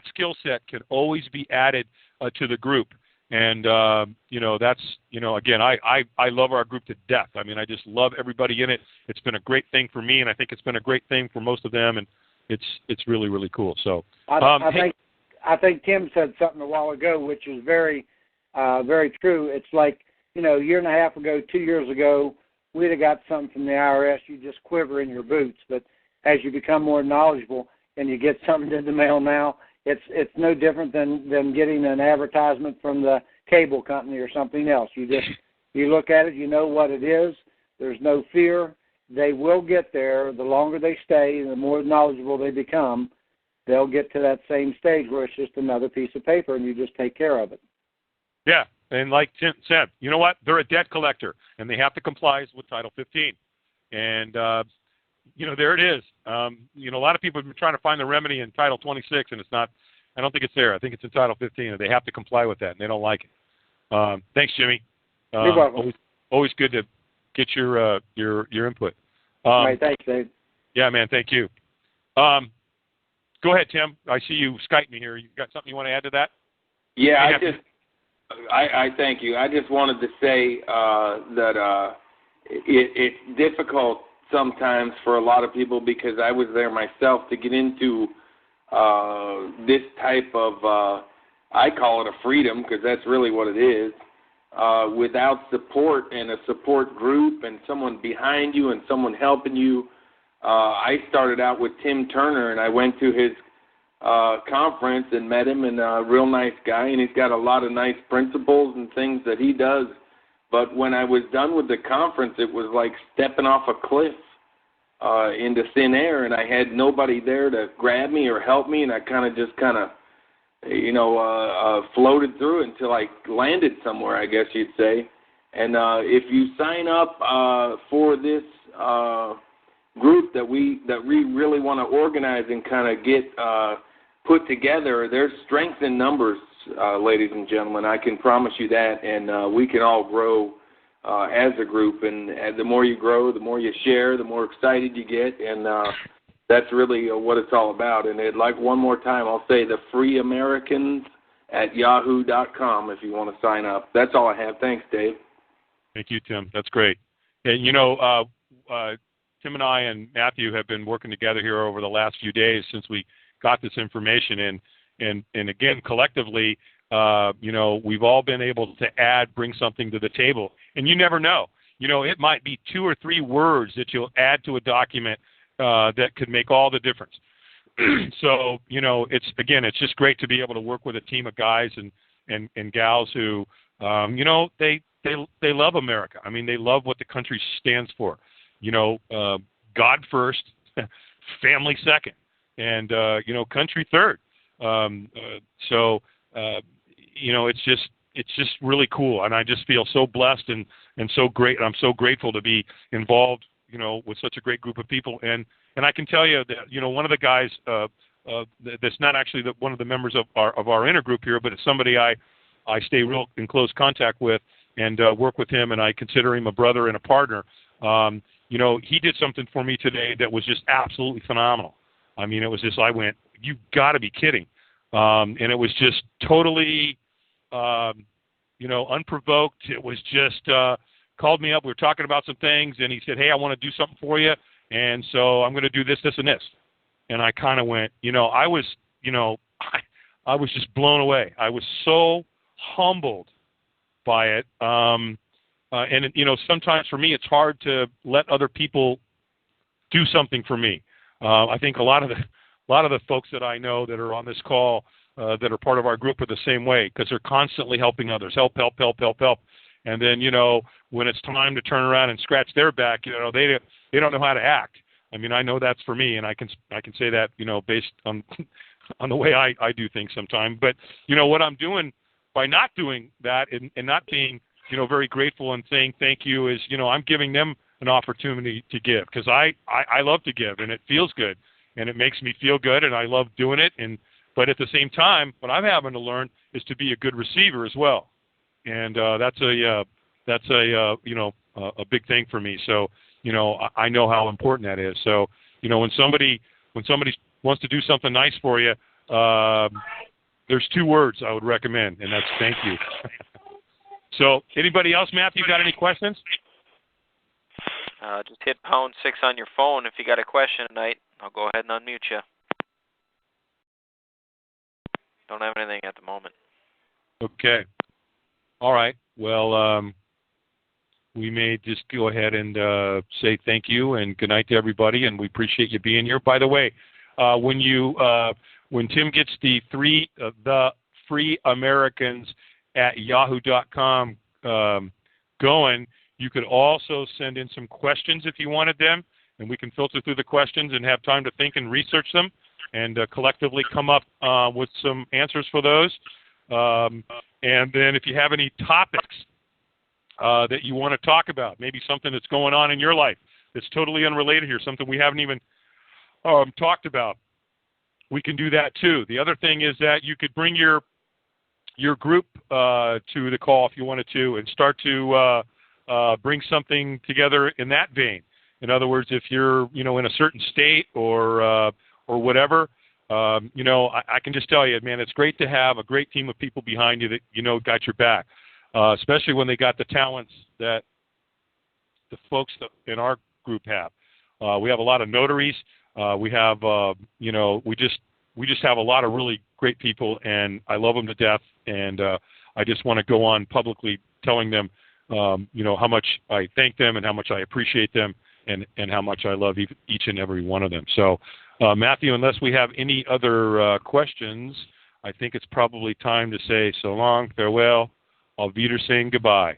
skill set can always be added to the group. And that's again, I love our group to death. I mean, I just love everybody in it. It's been a great thing for me, and I think it's been a great thing for most of them, and it's really, really cool. So I think Tim said something a while ago, which is very very true. It's like, a year and a half ago, 2 years ago, we'd have got something from the IRS, you just quiver in your boots. But as you become more knowledgeable and you get something in the mail now, it's no different than getting an advertisement from the cable company or something else. You look at it, you know what it is. There's no fear. They will get there. The longer they stay, the more knowledgeable they become, they'll get to that same stage where it's just another piece of paper and you just take care of it. Yeah, and like Tim said, you know what? They're a debt collector, and they have to comply with Title 15. And there it is. A lot of people have been trying to find the remedy in Title 26, and it's not. I don't think it's there. I think it's in Title 15, and they have to comply with that, and they don't like it. Thanks, Jimmy. You're welcome. Always good to get your input. All right, thanks, Dave. Yeah, man. Thank you. Go ahead, Tim. I see you Skype me here. You got something you want to add to that? Yeah, I thank you. I just wanted to say that it's difficult sometimes for a lot of people, because I was there myself, to get into this type of, I call it a freedom, because that's really what it is, without support and a support group and someone behind you and someone helping you. I started out with Tim Turner, and I went to his conference and met him, and a real nice guy, and he's got a lot of nice principles and things that he does. But when I was done with the conference, it was like stepping off a cliff into thin air, and I had nobody there to grab me or help me, and I kind of floated through until I landed somewhere, I guess you'd say. And if you sign up for this group that we really want to organize and kind of get put together, there's strength in numbers, ladies and gentlemen. I can promise you that, and we can all grow as a group. And the more you grow, the more you share, the more excited you get, and that's really what it's all about. And one more time, I'll say the freeamericans@yahoo.com if you want to sign up. That's all I have. Thanks, Dave. Thank you, Tim. That's great. And, Tim and I and Matthew have been working together here over the last few days since we got this information. And again, collectively, we've all been able to bring something to the table. And you never know. It might be 2 or 3 words that you'll add to a document that could make all the difference. So, it's just great to be able to work with a team of guys and gals who, they love America. I mean, they love what the country stands for. God first, family second, and country third. It's just really cool, and I just feel so blessed and so great. I'm so grateful to be involved, with such a great group of people. And I can tell you that one of the guys that's not actually one of the members of our intergroup here, but it's somebody I stay real in close contact with and work with him, and I consider him a brother and a partner. He did something for me today that was just absolutely phenomenal. I mean, it was just, I went, you got to be kidding. And it was just totally, unprovoked. It was just, called me up. We were talking about some things, and he said, hey, I want to do something for you, and so I'm going to do this, this, and this. And I kind of went, I was just blown away. I was so humbled by it. And sometimes for me, it's hard to let other people do something for me. I think a lot of the folks that I know that are on this call that are part of our group are the same way, because they're constantly helping others. Help. And then, when it's time to turn around and scratch their back, they don't know how to act. I mean, I know that's for me, and I can say that, based on the way I do things sometimes. But, what I'm doing by not doing that and not being, very grateful and saying thank you is, I'm giving them an opportunity to give, because I love to give, and it feels good, and it makes me feel good, and I love doing it. But at the same time, what I'm having to learn is to be a good receiver as well, and that's a big thing for me. So I know how important that is. So when somebody wants to do something nice for you, there's 2 words I would recommend, and that's thank you. So anybody else, Matthew, got any questions? Just hit #6 on your phone if you got a question tonight. I'll go ahead and unmute you. Don't have anything at the moment. Okay. All right. Well, we may just go ahead and say thank you and good night to everybody, and we appreciate you being here. By the way, when Tim gets the freeamericans@yahoo.com going, you could also send in some questions if you wanted them, and we can filter through the questions and have time to think and research them and collectively come up with some answers for those. And then if you have any topics that you want to talk about, maybe something that's going on in your life that's totally unrelated here, something we haven't even talked about, we can do that too. The other thing is that you could bring your group to the call if you wanted to, and start to bring something together in that vein. In other words, if you're in a certain state or whatever, I can just tell you, man, it's great to have a great team of people behind you that got your back, especially when they got the talents that the folks in our group have. We have a lot of notaries. We have we just have a lot of really great people, and I love them to death. And I just want to go on publicly telling them, how much I thank them and how much I appreciate them, and how much I love each and every one of them. So, Matthew, unless we have any other questions, I think it's probably time to say so long, farewell, auf Wiedersehen, goodbye.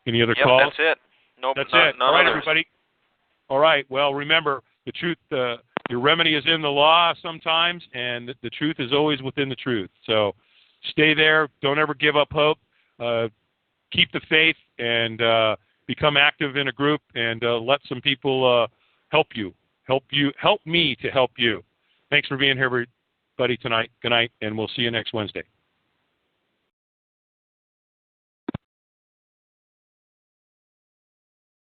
Any other calls? That's it. Nope, that's it. All right, others. Everybody. All right. Well, remember, the truth Your remedy is in the law sometimes, and the truth is always within the truth. So stay there. Don't ever give up hope. Keep the faith and become active in a group, and let some people help you. Help me to help you. Thanks for being here, everybody, tonight. Good night, and we'll see you next Wednesday.